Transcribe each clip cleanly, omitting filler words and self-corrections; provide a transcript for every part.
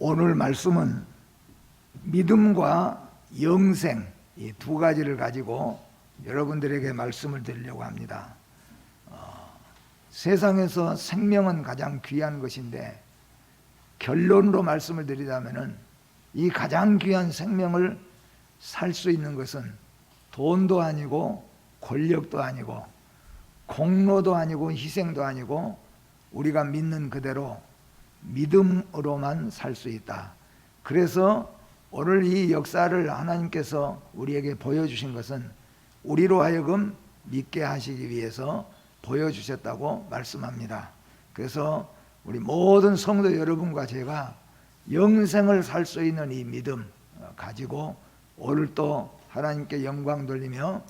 오늘 말씀은 믿음과 영생 이 두 가지를 가지고 여러분들에게 말씀을 드리려고 합니다. 세상에서 생명은 가장 귀한 것인데 결론으로 말씀을 드리자면은 이 가장 귀한 생명을 살 수 있는 것은 돈도 아니고 권력도 아니고 공로도 아니고 희생도 아니고 우리가 믿는 그대로 믿음으로만 살 수 있다. 그래서 오늘 이 역사를 하나님께서 우리에게 보여주신 것은 우리로 하여금 믿게 하시기 위해서 보여주셨다고 말씀합니다. 그래서 우리 모든 성도 여러분과 제가 영생을 살 수 있는 이 믿음 가지고 오늘 또 하나님께 영광 돌리며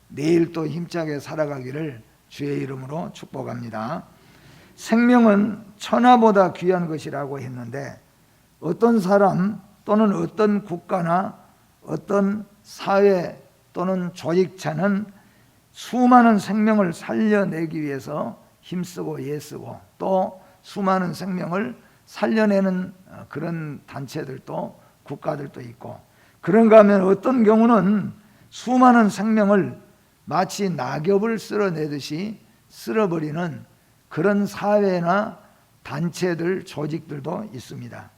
내일 또 힘차게 살아가기를 주의 이름으로 축복합니다. 생명은 천하보다 귀한 것이라고 했는데 어떤 사람 또는 어떤 국가나 어떤 사회 또는 조직체는 수많은 생명을 살려내기 위해서 힘쓰고 애쓰고 또 수많은 생명을 살려내는 그런 단체들도 국가들도 있고, 그런가 하면 어떤 경우는 수많은 생명을 마치 낙엽을 쓸어내듯이 쓸어버리는 그런 사회나 단체들, 조직들도 있습니다.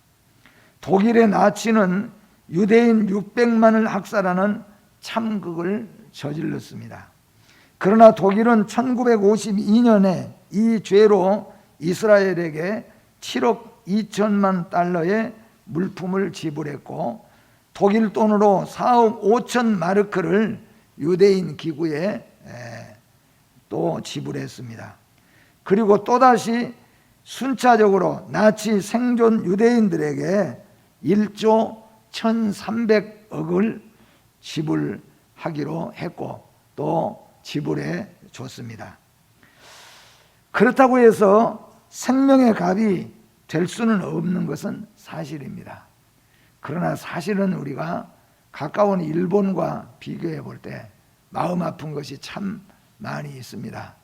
독일의 나치는 유대인 600만을 학살하는 참극을 저질렀습니다. 그러나 독일은 1952년에 이 죄로 이스라엘에게 7억 2천만 달러의 물품을 지불했고 독일 돈으로 4억 5천 마르크를 유대인 기구에 또 지불했습니다. 그리고 또다시 순차적으로 나치 생존 유대인들에게 1조 1,300억을 지불하기로 했고 또 지불해 줬습니다. 그렇다고 해서 생명의 값이 될 수는 없는 것은 사실입니다. 그러나 사실은 우리가 가까운 일본과 비교해 볼 때 마음 아픈 것이 참 많이 있습니다.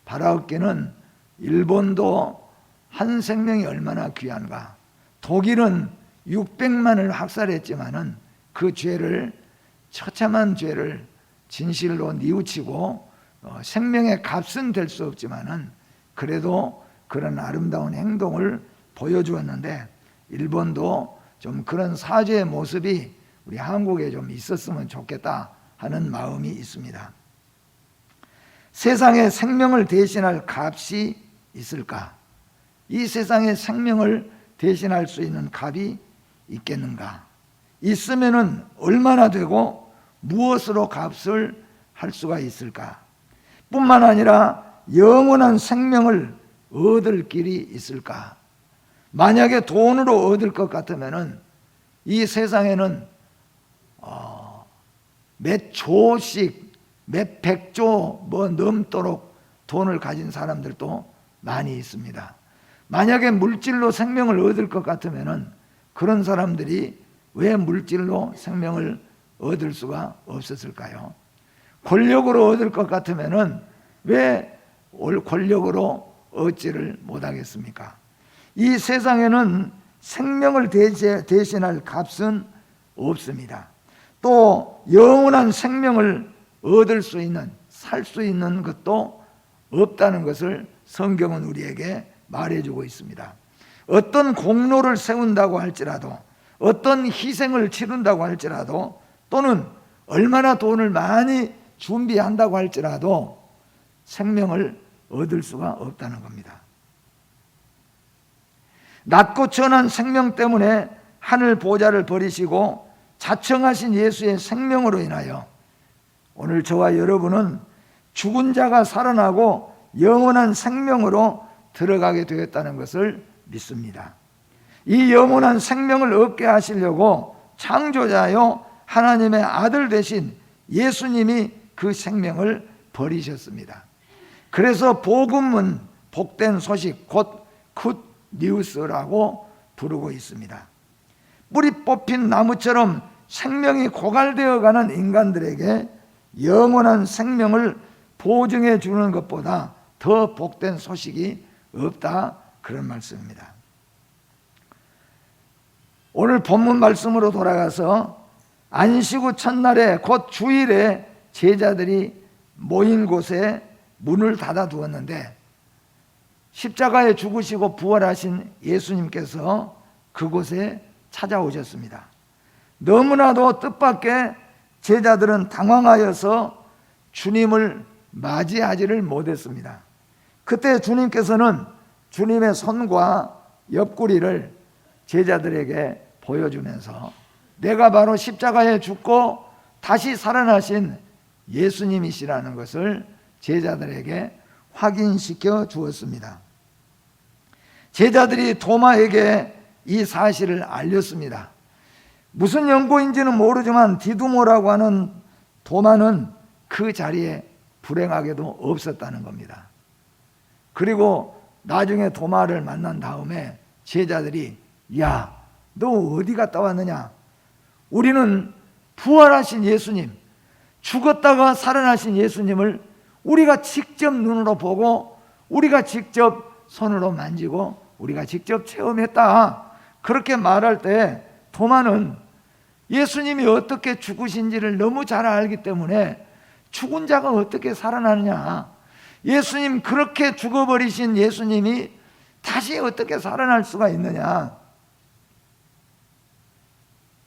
바라옵기는 일본도 한 생명이 얼마나 귀한가. 독일은 600만을 학살했지만은 그 죄를, 처참한 죄를 진실로 뉘우치고 생명의 값은 될 수 없지만은 그래도 그런 아름다운 행동을 보여주었는데 일본도 좀 그런 사죄의 모습이 우리 한국에 좀 있었으면 좋겠다 하는 마음이 있습니다. 세상에 생명을 대신할 값이 있을까? 이 세상에 생명을 대신할 수 있는 값이 있겠는가? 있으면은 얼마나 되고 무엇으로 값을 할 수가 있을까? 뿐만 아니라 영원한 생명을 얻을 길이 있을까? 만약에 돈으로 얻을 것 같으면은 이 세상에는 몇 조씩 몇 백조 넘도록 돈을 가진 사람들도 많이 있습니다. 만약에 물질로 생명을 얻을 것 같으면은 그런 사람들이 왜 물질로 생명을 얻을 수가 없었을까요? 권력으로 얻을 것 같으면은 왜 권력으로 얻지를 못하겠습니까? 이 세상에는 생명을 대신할 값은 없습니다. 또 영원한 생명을 얻을 수 있는, 살 수 있는 것도 없다는 것을 성경은 우리에게 말해주고 있습니다. 어떤 공로를 세운다고 할지라도, 어떤 희생을 치른다고 할지라도, 또는 얼마나 돈을 많이 준비한다고 할지라도 생명을 얻을 수가 없다는 겁니다. 낮고 천한 생명 때문에 하늘 보좌를 버리시고 자청하신 예수의 생명으로 인하여 오늘 저와 여러분은 죽은 자가 살아나고 영원한 생명으로 들어가게 되었다는 것을 믿습니다. 이 영원한 생명을 얻게 하시려고 창조자요 하나님의 아들 되신 예수님이 그 생명을 버리셨습니다. 그래서 복음은 복된 소식, 곧 굿뉴스라고 부르고 있습니다. 뿌리 뽑힌 나무처럼 생명이 고갈되어가는 인간들에게 영원한 생명을 보증해 주는 것보다 더 복된 소식이 없다, 그런 말씀입니다. 오늘 본문 말씀으로 돌아가서 안식 후 첫날에 곧 주일에 제자들이 모인 곳에 문을 닫아 두었는데 십자가에 죽으시고 부활하신 예수님께서 그곳에 찾아오셨습니다. 너무나도 뜻밖의 제자들은 당황하여서 주님을 맞이하지를 못했습니다. 그때 주님께서는 주님의 손과 옆구리를 제자들에게 보여주면서 내가 바로 십자가에 죽고 다시 살아나신 예수님이시라는 것을 제자들에게 확인시켜 주었습니다. 제자들이 도마에게 이 사실을 알렸습니다. 무슨 연고인지는 모르지만 디두모라고 하는 도마는 그 자리에 불행하게도 없었다는 겁니다. 그리고 나중에 도마를 만난 다음에 제자들이 야, 너 어디 갔다 왔느냐? 우리는 부활하신 예수님, 죽었다가 살아나신 예수님을 우리가 직접 눈으로 보고 우리가 직접 손으로 만지고 우리가 직접 체험했다. 그렇게 말할 때 도마는 예수님이 어떻게 죽으신지를 너무 잘 알기 때문에 죽은 자가 어떻게 살아나느냐, 예수님 그렇게 죽어버리신 예수님이 다시 어떻게 살아날 수가 있느냐.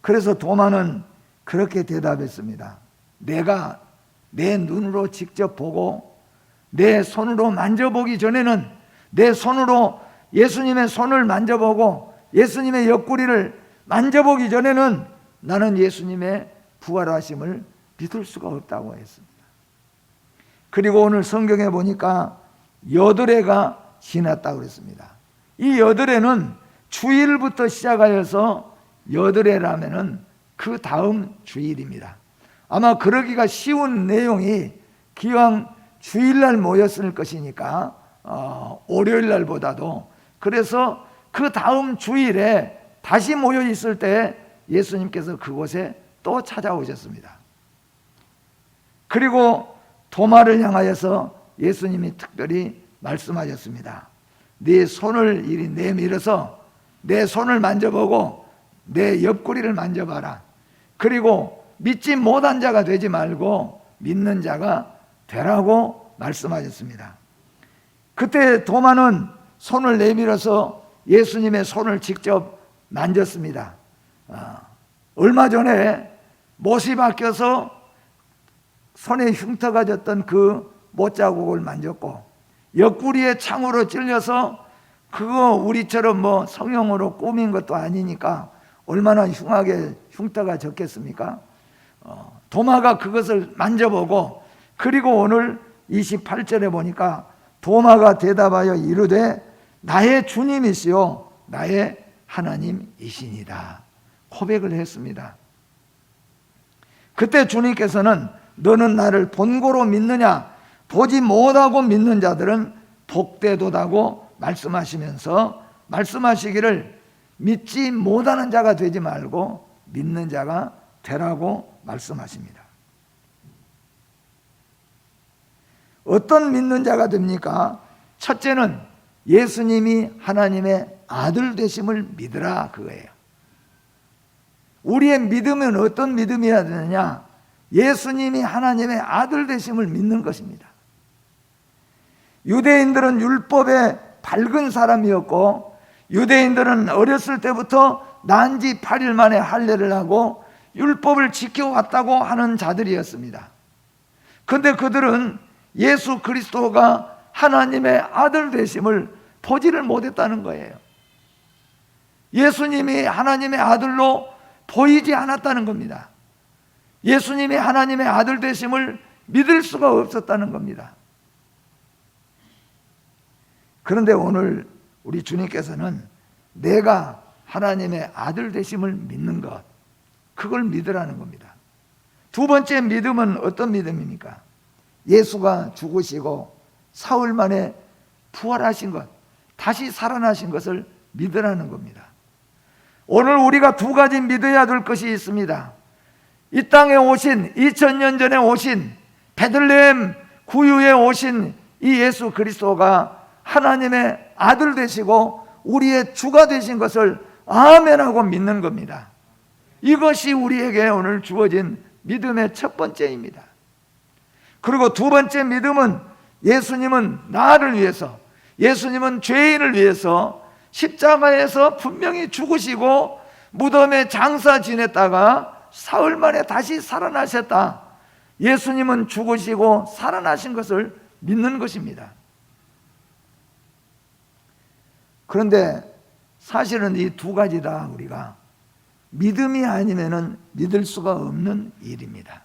그래서 도마는 그렇게 대답했습니다. 내가 내 눈으로 직접 보고 내 손으로 만져보기 전에는, 내 손으로 예수님의 손을 만져보고 예수님의 옆구리를 만져보기 전에는 나는 예수님의 부활하심을 믿을 수가 없다고 했습니다. 그리고 오늘 성경에 보니까 여드레가 지났다고 그랬습니다. 이 여드레는 주일부터 시작하여서 여드레라면은 그 다음 주일입니다. 아마 그러기가 쉬운 내용이 기왕 주일날 모였을 것이니까 월요일날보다도, 그래서 그 다음 주일에 다시 모여 있을 때 예수님께서 그곳에 또 찾아오셨습니다. 그리고 도마를 향하여서 예수님이 특별히 말씀하셨습니다. 네 손을 이리 내밀어서 내 손을 만져보고 내 옆구리를 만져봐라. 그리고 믿지 못한 자가 되지 말고 믿는 자가 되라고 말씀하셨습니다. 그때 도마는 손을 내밀어서 예수님의 손을 직접 만졌습니다. 얼마 전에 못이 박혀서 손에 흉터가 졌던 그 못자국을 만졌고, 옆구리에 창으로 찔려서 그거 우리처럼 뭐 성형으로 꾸민 것도 아니니까 얼마나 흉하게 흉터가 졌겠습니까? 도마가 그것을 만져보고, 그리고 오늘 28절에 보니까 도마가 대답하여 이르되 나의 주님이시요 나의 하나님이시니다 고백을 했습니다. 그때 주님께서는 너는 나를 본고로 믿느냐, 보지 못하고 믿는 자들은 복되도다고 말씀하시면서 말씀하시기를 믿지 못하는 자가 되지 말고 믿는 자가 되라고 말씀하십니다. 어떤 믿는 자가 됩니까? 첫째는 예수님이 하나님의 아들 되심을 믿으라, 그거예요. 우리의 믿음은 어떤 믿음이어야 되느냐? 예수님이 하나님의 아들 되심을 믿는 것입니다. 유대인들은 율법에 밝은 사람이었고, 유대인들은 어렸을 때부터 난 지 8일 만에 할례를 하고 율법을 지켜왔다고 하는 자들이었습니다. 그런데 그들은 예수 그리스도가 하나님의 아들 되심을 보지를 못했다는 거예요. 예수님이 하나님의 아들로 보이지 않았다는 겁니다. 예수님이 하나님의 아들 되심을 믿을 수가 없었다는 겁니다. 그런데 오늘 우리 주님께서는 내가 하나님의 아들 되심을 믿는 것, 그걸 믿으라는 겁니다. 두 번째 믿음은 어떤 믿음입니까? 예수가 죽으시고 사흘 만에 부활하신 것, 다시 살아나신 것을 믿으라는 겁니다. 오늘 우리가 두 가지 믿어야 될 것이 있습니다. 이 땅에 오신, 2000년 전에 오신, 베들레헴 구유에 오신 이 예수 그리스도가 하나님의 아들 되시고 우리의 주가 되신 것을 아멘하고 믿는 겁니다. 이것이 우리에게 오늘 주어진 믿음의 첫 번째입니다. 그리고 두 번째 믿음은 예수님은 나를 위해서, 예수님은 죄인을 위해서 십자가에서 분명히 죽으시고 무덤에 장사 지냈다가 사흘 만에 다시 살아나셨다. 예수님은 죽으시고 살아나신 것을 믿는 것입니다. 그런데 사실은 이 두 가지 다 우리가 믿음이 아니면은 믿을 수가 없는 일입니다.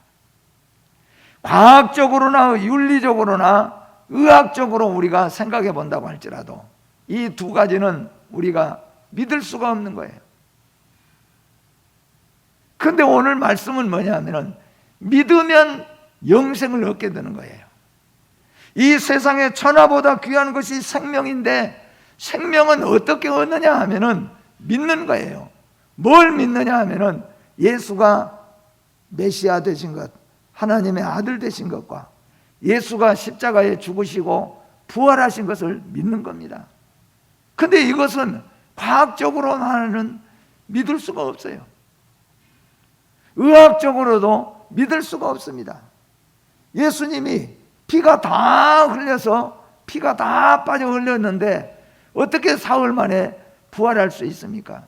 과학적으로나 윤리적으로나 의학적으로 우리가 생각해 본다고 할지라도 이 두 가지는 우리가 믿을 수가 없는 거예요. 그런데 오늘 말씀은 뭐냐면은 믿으면 영생을 얻게 되는 거예요. 이 세상에 천하보다 귀한 것이 생명인데 생명은 어떻게 얻느냐 하면은 믿는 거예요. 뭘 믿느냐 하면은 예수가 메시아 되신 것, 하나님의 아들 되신 것과 예수가 십자가에 죽으시고 부활하신 것을 믿는 겁니다. 근데 이것은 과학적으로만은 믿을 수가 없어요. 의학적으로도 믿을 수가 없습니다. 예수님이 피가 다 흘려서 피가 다 빠져 흘렸는데 어떻게 사흘 만에 부활할 수 있습니까?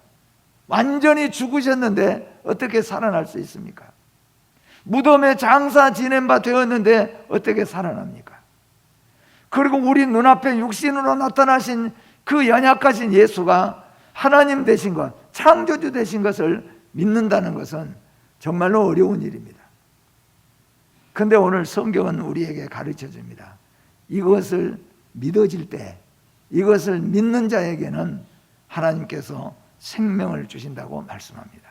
완전히 죽으셨는데 어떻게 살아날 수 있습니까? 무덤에 장사 지낸 바 되었는데 어떻게 살아납니까? 그리고 우리 눈앞에 육신으로 나타나신 그 연약하신 예수가 하나님 되신 것, 창조주 되신 것을 믿는다는 것은 정말로 어려운 일입니다. 그런데 오늘 성경은 우리에게 가르쳐 줍니다. 이것을 믿어질 때, 이것을 믿는 자에게는 하나님께서 생명을 주신다고 말씀합니다.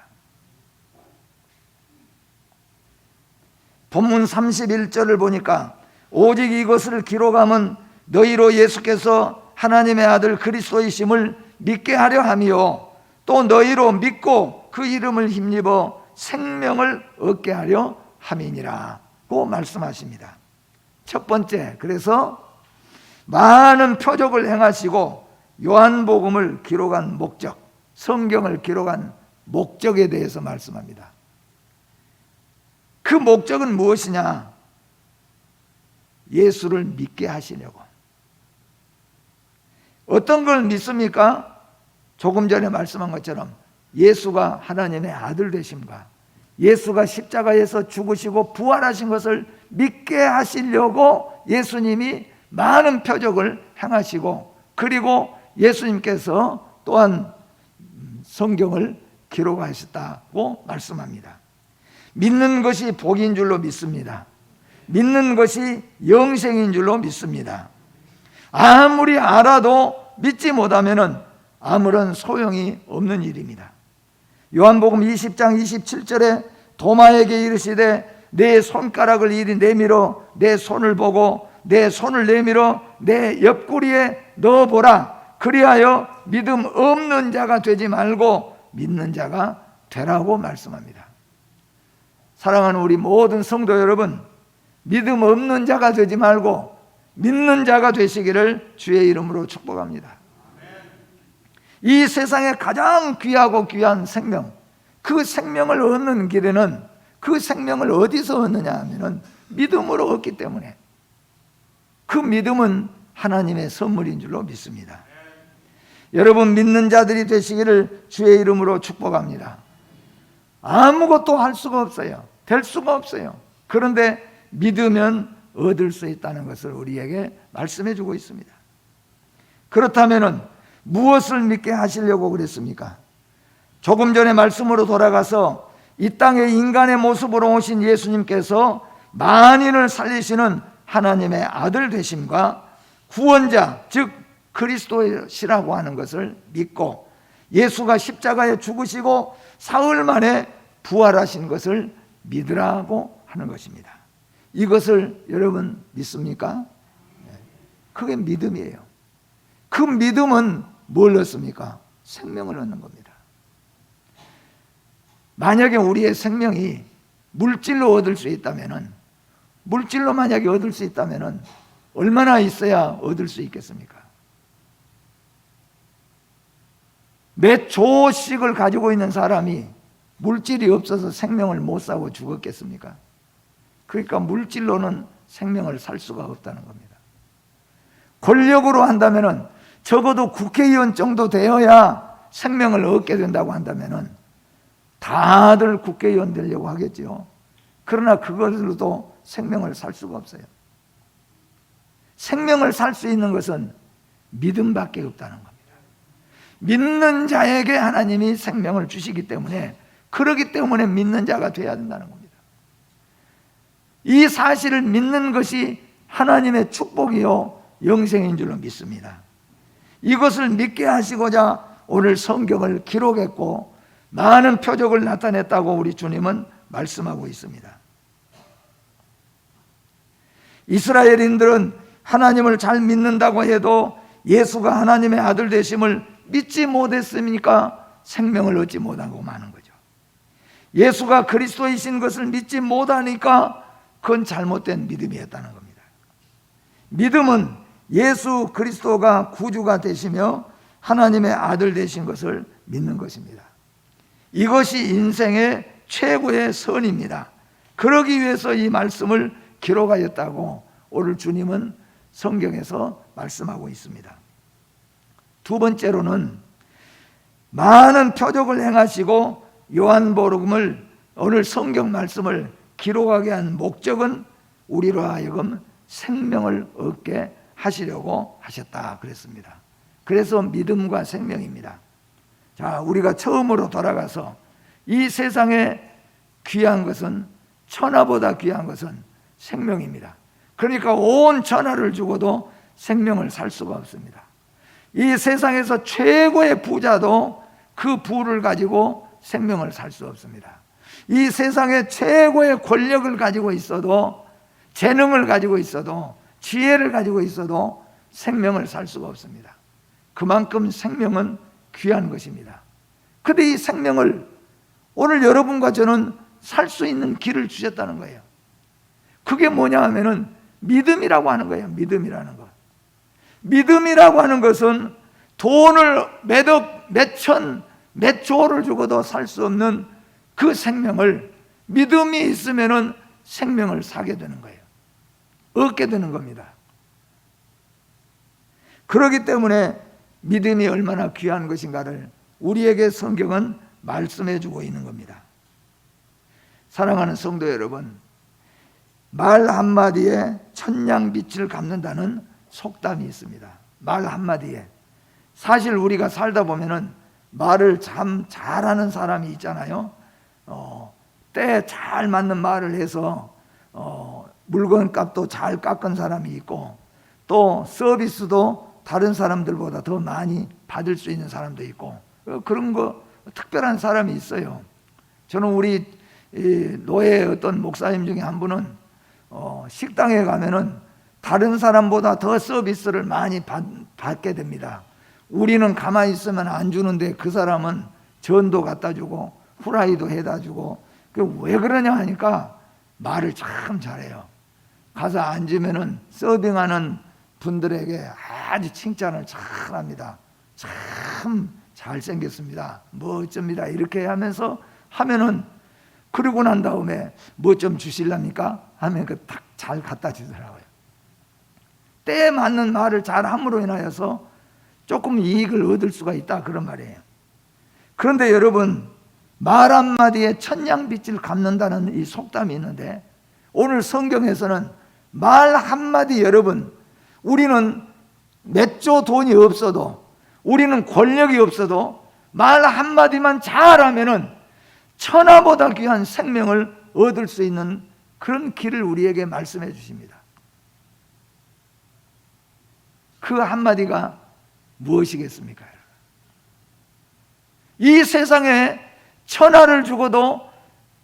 본문 31절을 보니까 오직 이것을 기록함은 너희로 예수께서 하나님의 아들 그리스도이심을 믿게 하려 함이요 또 너희로 믿고 그 이름을 힘입어 생명을 얻게 하려 함이니라고 말씀하십니다. 첫 번째, 그래서 많은 표적을 행하시고 요한복음을 기록한 목적, 성경을 기록한 목적에 대해서 말씀합니다. 그 목적은 무엇이냐? 예수를 믿게 하시려고. 어떤 걸 믿습니까? 조금 전에 말씀한 것처럼 예수가 하나님의 아들 되심과 예수가 십자가에서 죽으시고 부활하신 것을 믿게 하시려고 예수님이 많은 표적을 행하시고 그리고 예수님께서 또한 성경을 기록하셨다고 말씀합니다. 믿는 것이 복인 줄로 믿습니다. 믿는 것이 영생인 줄로 믿습니다. 아무리 알아도 믿지 못하면 아무런 소용이 없는 일입니다. 요한복음 20장 27절에 도마에게 이르시되 내 손가락을 이리 내밀어 내 손을 보고 내 손을 내밀어 내 옆구리에 넣어보라. 그리하여 믿음 없는 자가 되지 말고 믿는 자가 되라고 말씀합니다. 사랑하는 우리 모든 성도 여러분, 믿음 없는 자가 되지 말고 믿는 자가 되시기를 주의 이름으로 축복합니다. 이 세상에 가장 귀하고 귀한 생명, 그 생명을 얻는 길에는 그 생명을 어디서 얻느냐 하면 믿음으로 얻기 때문에 그 믿음은 하나님의 선물인 줄로 믿습니다. 여러분 믿는 자들이 되시기를 주의 이름으로 축복합니다. 아무것도 할 수가 없어요. 될 수가 없어요. 그런데 믿으면 얻을 수 있다는 것을 우리에게 말씀해 주고 있습니다. 그렇다면 무엇을 믿게 하시려고 그랬습니까? 조금 전에 말씀으로 돌아가서 이 땅에 인간의 모습으로 오신 예수님께서 만인을 살리시는 하나님의 아들 되심과 구원자 즉 그리스도시라고 하는 것을 믿고 예수가 십자가에 죽으시고 사흘 만에 부활하신 것을 믿으라고 하는 것입니다. 이것을 여러분 믿습니까? 그게 믿음이에요. 그 믿음은 뭘 얻습니까? 생명을 얻는 겁니다. 만약에 우리의 생명이 물질로 얻을 수 있다면, 물질로 만약에 얻을 수 있다면 얼마나 있어야 얻을 수 있겠습니까? 몇 조씩을 가지고 있는 사람이 물질이 없어서 생명을 못 사고 죽었겠습니까? 그러니까 물질로는 생명을 살 수가 없다는 겁니다. 권력으로 한다면은 적어도 국회의원 정도 되어야 생명을 얻게 된다고 한다면은 다들 국회의원 되려고 하겠죠. 그러나 그것으로도 생명을 살 수가 없어요. 생명을 살 수 있는 것은 믿음밖에 없다는 겁니다. 믿는 자에게 하나님이 생명을 주시기 때문에, 그러기 때문에 믿는 자가 되어야 된다는 겁니다. 이 사실을 믿는 것이 하나님의 축복이요 영생인 줄로 믿습니다. 이것을 믿게 하시고자 오늘 성경을 기록했고 많은 표적을 나타냈다고 우리 주님은 말씀하고 있습니다. 이스라엘인들은 하나님을 잘 믿는다고 해도 예수가 하나님의 아들 되심을 믿지 못했으니까 생명을 얻지 못하고 마는 거죠. 예수가 그리스도이신 것을 믿지 못하니까 그건 잘못된 믿음이었다는 겁니다. 믿음은 예수 그리스도가 구주가 되시며 하나님의 아들 되신 것을 믿는 것입니다. 이것이 인생의 최고의 선입니다. 그러기 위해서 이 말씀을 기록하였다고 오늘 주님은 성경에서 말씀하고 있습니다. 두 번째로는 많은 표적을 행하시고 요한복음을 오늘 성경 말씀을 기록하게 한 목적은 우리로 하여금 생명을 얻게 하시려고 하셨다 그랬습니다. 그래서 믿음과 생명입니다. 자, 우리가 처음으로 돌아가서 이 세상에 귀한 것은, 천하보다 귀한 것은 생명입니다. 그러니까 온 천하를 주고도 생명을 살 수가 없습니다. 이 세상에서 최고의 부자도 그 부를 가지고 생명을 살 수 없습니다. 이 세상에 최고의 권력을 가지고 있어도, 재능을 가지고 있어도, 지혜를 가지고 있어도 생명을 살 수가 없습니다. 그만큼 생명은 귀한 것입니다. 그런데 이 생명을 오늘 여러분과 저는 살 수 있는 길을 주셨다는 거예요. 그게 뭐냐 하면은 믿음이라고 하는 거예요. 믿음이라는 것. 믿음이라고 하는 것은 돈을 몇억, 몇천, 몇 조를 주고도 살 수 없는 그 생명을 믿음이 있으면은 생명을 사게 되는 거예요. 얻게 되는 겁니다. 그렇기 때문에 믿음이 얼마나 귀한 것인가를 우리에게 성경은 말씀해 주고 있는 겁니다. 사랑하는 성도 여러분, 말 한마디에 천냥빛을 갚는다는 속담이 있습니다. 말 한마디에. 사실 우리가 살다 보면은 말을 참 잘하는 사람이 있잖아요. 때에 잘 맞는 말을 해서 물건값도 잘 깎은 사람이 있고, 또 서비스도 다른 사람들보다 더 많이 받을 수 있는 사람도 있고, 그런 거 특별한 사람이 있어요. 저는 우리 노예 어떤 목사님 중에 한 분은 식당에 가면은 다른 사람보다 더 서비스를 많이 받게 됩니다. 우리는 가만히 있으면 안 주는데 그 사람은 전도 갖다 주고 후라이도 해다 주고. 왜 그러냐 하니까 말을 참 잘해요. 가서 앉으면은 서빙하는 분들에게 아주 칭찬을 잘 합니다. 참 잘생겼습니다. 멋집니다. 이렇게 하면서 하면은, 그러고 난 다음에 뭐 좀 주실랍니까? 하면 그 딱 잘 갖다 주더라고요. 때에 맞는 말을 잘 함으로 인하여서 조금 이익을 얻을 수가 있다, 그런 말이에요. 그런데 여러분, 말 한마디에 천냥빚을 갚는다는 이 속담이 있는데, 오늘 성경에서는 말 한마디, 여러분, 우리는 몇 조 돈이 없어도, 우리는 권력이 없어도 말 한마디만 잘하면은 천하보다 귀한 생명을 얻을 수 있는 그런 길을 우리에게 말씀해 주십니다. 그 한마디가 무엇이겠습니까? 이 세상에 천하를 주고도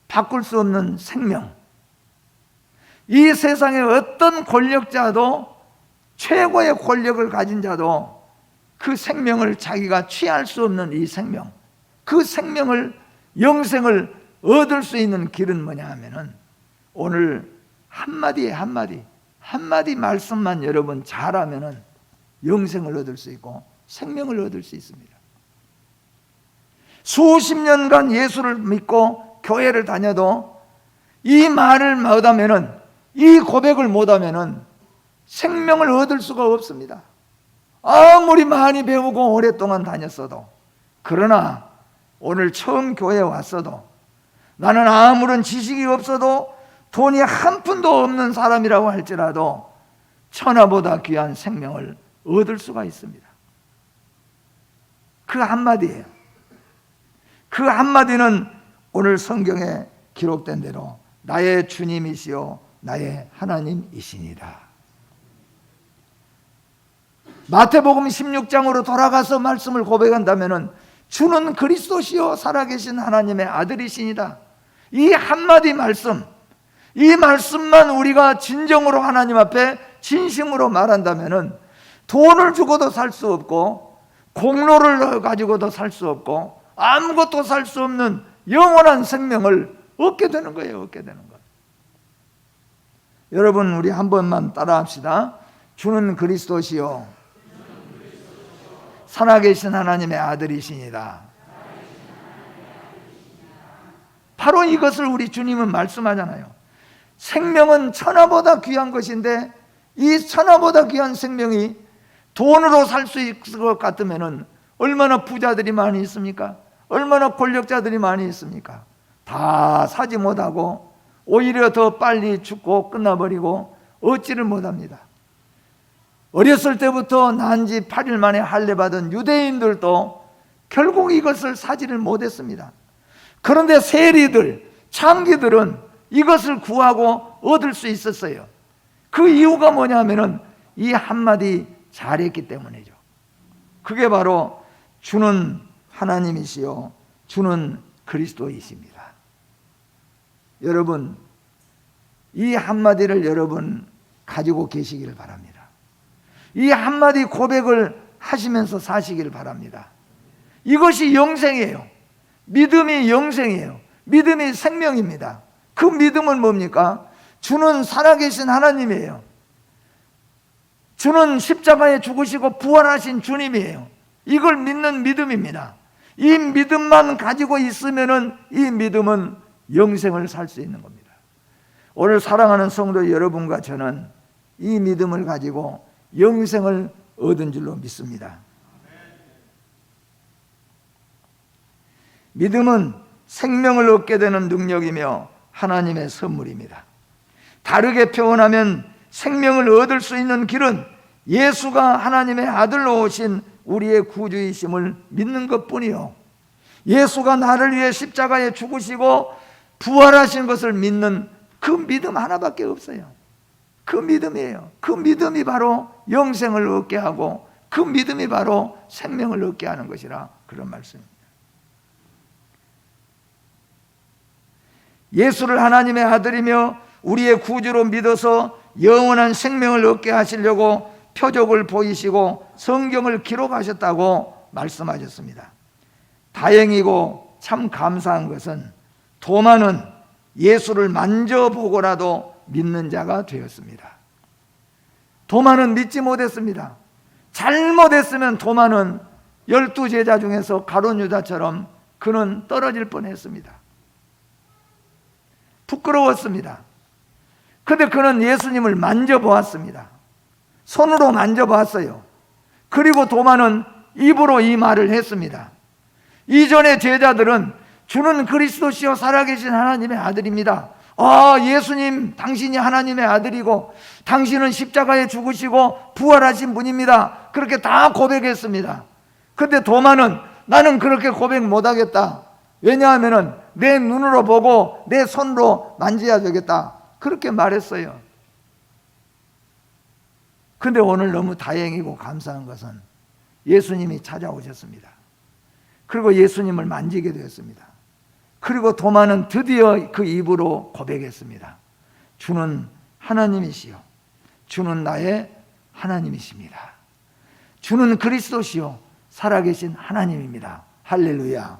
바꿀 수 없는 생명, 이 세상에 어떤 권력자도, 최고의 권력을 가진 자도 그 생명을 자기가 취할 수 없는 이 생명, 그 생명을, 영생을 얻을 수 있는 길은 뭐냐 하면은 오늘 한마디에 한마디 말씀만 여러분 잘하면은 영생을 얻을 수 있고 생명을 얻을 수 있습니다. 수십 년간 예수를 믿고 교회를 다녀도 이 말을 못하면은, 이 고백을 못하면은 생명을 얻을 수가 없습니다. 아무리 많이 배우고 오랫동안 다녔어도. 그러나 오늘 처음 교회에 왔어도, 나는 아무런 지식이 없어도 돈이 한 푼도 없는 사람이라고 할지라도 천하보다 귀한 생명을 얻을 수가 있습니다. 그 한마디예요. 그 한마디는 오늘 성경에 기록된 대로 나의 주님이시요 나의 하나님이시니라. 마태복음 16장으로 돌아가서 말씀을 고백한다면 주는 그리스도시요 살아계신 하나님의 아들이시니다. 이 한마디 말씀, 이 말씀만 우리가 진정으로 하나님 앞에 진심으로 말한다면 돈을 주고도 살 수 없고 공로를 가지고도 살 수 없고 아무것도 살 수 없는 영원한 생명을 얻게 되는 거예요. 얻게 되는 것. 여러분, 우리 한 번만 따라합시다. 주는 그리스도시요 살아계신 하나님의 아들이시니다. 바로 이것을 우리 주님은 말씀하잖아요. 생명은 천하보다 귀한 것인데 이 천하보다 귀한 생명이 돈으로 살 수 있을 것 같으면 얼마나 부자들이 많이 있습니까? 얼마나 권력자들이 많이 있습니까? 다 사지 못하고 오히려 더 빨리 죽고 끝나버리고 얻지를 못합니다. 어렸을 때부터 난 지 8일 만에 할례받은 유대인들도 결국 이것을 사지를 못했습니다. 그런데 세리들, 창기들은 이것을 구하고 얻을 수 있었어요. 그 이유가 뭐냐면은 이 한마디 잘했기 때문이죠. 그게 바로 주는 하나님이시요 주는 그리스도이십니다. 여러분, 이 한마디를 여러분 가지고 계시기를 바랍니다. 이 한마디 고백을 하시면서 사시기를 바랍니다. 이것이 영생이에요. 믿음이 영생이에요. 믿음이 생명입니다. 그 믿음은 뭡니까? 주는 살아계신 하나님이에요. 주는 십자가에 죽으시고 부활하신 주님이에요. 이걸 믿는 믿음입니다. 이 믿음만 가지고 있으면은 이 믿음은 영생을 살 수 있는 겁니다. 오늘 사랑하는 성도 여러분과 저는 이 믿음을 가지고 영생을 얻은 줄로 믿습니다. 믿음은 생명을 얻게 되는 능력이며 하나님의 선물입니다. 다르게 표현하면 생명을 얻을 수 있는 길은 예수가 하나님의 아들로 오신 우리의 구주이심을 믿는 것뿐이요, 예수가 나를 위해 십자가에 죽으시고 부활하신 것을 믿는 그 믿음 하나밖에 없어요. 그 믿음이에요. 그 믿음이 바로 영생을 얻게 하고 그 믿음이 바로 생명을 얻게 하는 것이라 그런 말씀입니다. 예수를 하나님의 아들이며 우리의 구주로 믿어서 영원한 생명을 얻게 하시려고 표적을 보이시고 성경을 기록하셨다고 말씀하셨습니다. 다행이고 참 감사한 것은 도마는 예수를 만져보고라도 믿는 자가 되었습니다. 도마는 믿지 못했습니다. 잘못했으면 도마는 12제자 중에서 가룟 유다처럼 그는 떨어질 뻔했습니다. 부끄러웠습니다. 그런데 그는 예수님을 만져보았습니다. 손으로 만져봤어요. 그리고 도마는 입으로 이 말을 했습니다. 이전의 제자들은 주는 그리스도시요 살아계신 하나님의 아들입니다. 예수님, 당신이 하나님의 아들이고 당신은 십자가에 죽으시고 부활하신 분입니다. 그렇게 다 고백했습니다. 그런데 도마는 나는 그렇게 고백 못하겠다. 왜냐하면 내 눈으로 보고 내 손으로 만져야 되겠다. 그렇게 말했어요. 그런데 오늘 너무 다행이고 감사한 것은 예수님이 찾아오셨습니다. 그리고 예수님을 만지게 되었습니다. 그리고 도마는 드디어 그 입으로 고백했습니다. 주는 하나님이시요 주는 나의 하나님이십니다. 주는 그리스도시요 살아계신 하나님입니다. 할렐루야.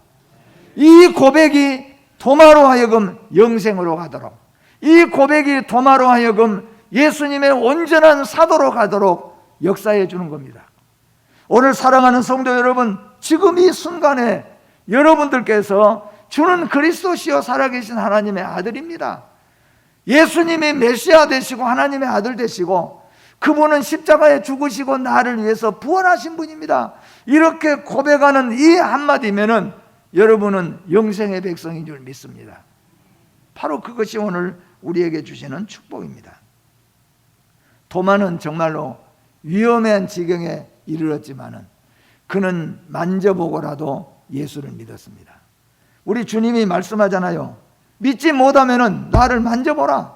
이 고백이 도마로 하여금 영생으로 가도록, 이 고백이 도마로 하여금 예수님의 온전한 사도로 가도록 역사해 주는 겁니다. 오늘 사랑하는 성도 여러분, 지금 이 순간에 여러분들께서 주는 그리스도시요 살아계신 하나님의 아들입니다. 예수님이 메시아 되시고 하나님의 아들 되시고 그분은 십자가에 죽으시고 나를 위해서 부활하신 분입니다. 이렇게 고백하는 이 한마디면은 여러분은 영생의 백성인 줄 믿습니다. 바로 그것이 오늘 우리에게 주시는 축복입니다. 도마는 정말로 위험한 지경에 이르렀지만은 그는 만져보고라도 예수를 믿었습니다. 우리 주님이 말씀하잖아요. 믿지 못하면은 나를 만져보라.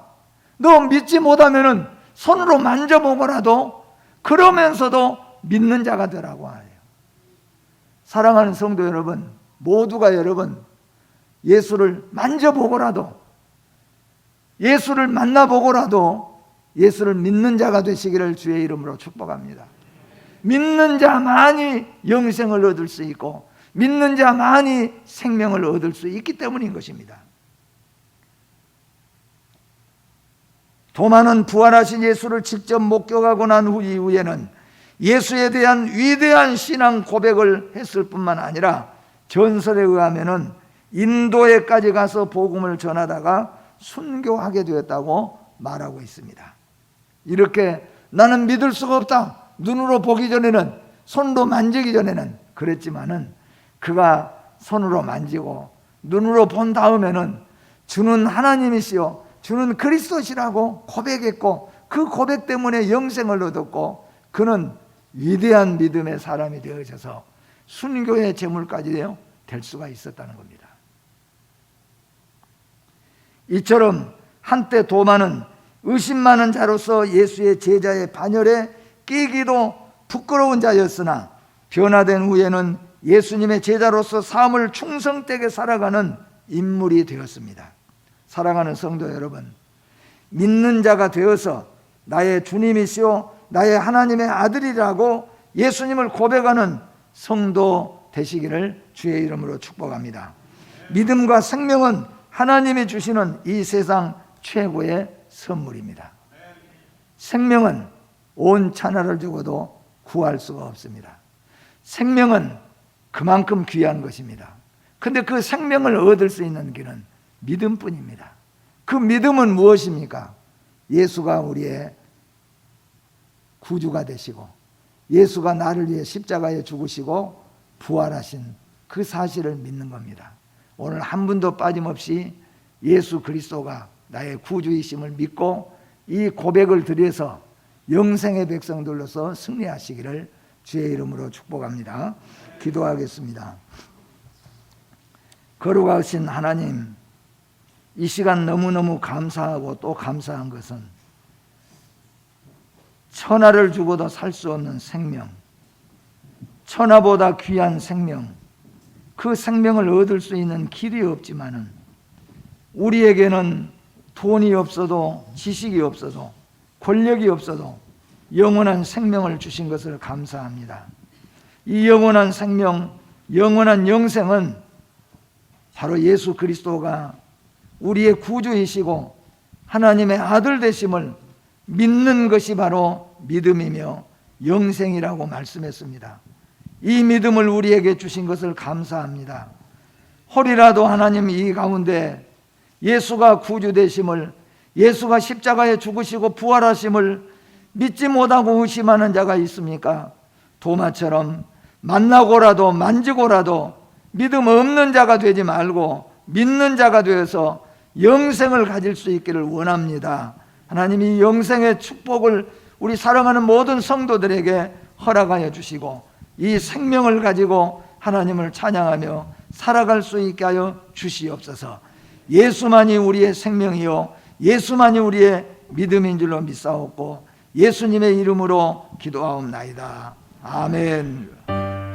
너 믿지 못하면은 손으로 만져보고라도 그러면서도 믿는 자가 되라고 하네요. 사랑하는 성도 여러분, 모두가 여러분 예수를 만져보고라도 예수를 만나보고라도 예수를 믿는 자가 되시기를 주의 이름으로 축복합니다. 믿는 자만이 영생을 얻을 수 있고 믿는 자만이 생명을 얻을 수 있기 때문인 것입니다. 도마는 부활하신 예수를 직접 목격하고 난 이후에는 예수에 대한 위대한 신앙 고백을 했을 뿐만 아니라 전설에 의하면은 인도에까지 가서 복음을 전하다가 순교하게 되었다고 말하고 있습니다. 이렇게 나는 믿을 수가 없다. 눈으로 보기 전에는, 손도 만지기 전에는 그랬지만은 그가 손으로 만지고 눈으로 본 다음에는 주는 하나님이시요 주는 그리스도시라고 고백했고 그 고백 때문에 영생을 얻었고 그는 위대한 믿음의 사람이 되어져서 순교의 제물까지 될 수가 있었다는 겁니다. 이처럼 한때 도마는 의심 많은 자로서 예수의 제자의 반열에 끼기도 부끄러운 자였으나 변화된 후에는 예수님의 제자로서 삶을 충성되게 살아가는 인물이 되었습니다. 사랑하는 성도 여러분, 믿는 자가 되어서 나의 주님이시오 나의 하나님의 아들이라고 예수님을 고백하는 성도 되시기를 주의 이름으로 축복합니다. 믿음과 생명은 하나님이 주시는 이 세상 최고의 선물입니다. 생명은 온 천하를 주고도 구할 수가 없습니다. 생명은 그만큼 귀한 것입니다. 그런데 그 생명을 얻을 수 있는 길은 믿음뿐입니다. 그 믿음은 무엇입니까? 예수가 우리의 구주가 되시고 예수가 나를 위해 십자가에 죽으시고 부활하신 그 사실을 믿는 겁니다. 오늘 한 분도 빠짐없이 예수 그리스도가 나의 구주이심을 믿고 이 고백을 드려서 영생의 백성들로서 승리하시기를 주의 이름으로 축복합니다. 기도하겠습니다. 거룩하신 하나님, 이 시간 너무너무 감사하고 또 감사한 것은 천하를 주고도 살 수 없는 생명, 천하보다 귀한 생명, 그 생명을 얻을 수 있는 길이 없지만은 우리에게는 돈이 없어도 지식이 없어도 권력이 없어도 영원한 생명을 주신 것을 감사합니다. 이 영원한 생명, 영원한 영생은 바로 예수 그리스도가 우리의 구주이시고 하나님의 아들 되심을 믿는 것이 바로 믿음이며 영생이라고 말씀했습니다. 이 믿음을 우리에게 주신 것을 감사합니다. 혹이라도 하나님 이 가운데 예수가 구주 되심을, 예수가 십자가에 죽으시고 부활하심을 믿지 못하고 의심하는 자가 있습니까? 도마처럼 만나고라도 만지고라도 믿음 없는 자가 되지 말고 믿는 자가 되어서 영생을 가질 수 있기를 원합니다. 하나님, 이 영생의 축복을 우리 사랑하는 모든 성도들에게 허락하여 주시고 이 생명을 가지고 하나님을 찬양하며 살아갈 수 있게 하여 주시옵소서. 예수만이 우리의 생명이요 예수만이 우리의 믿음인 줄로 믿사옵고 예수님의 이름으로 기도하옵나이다. 아멘.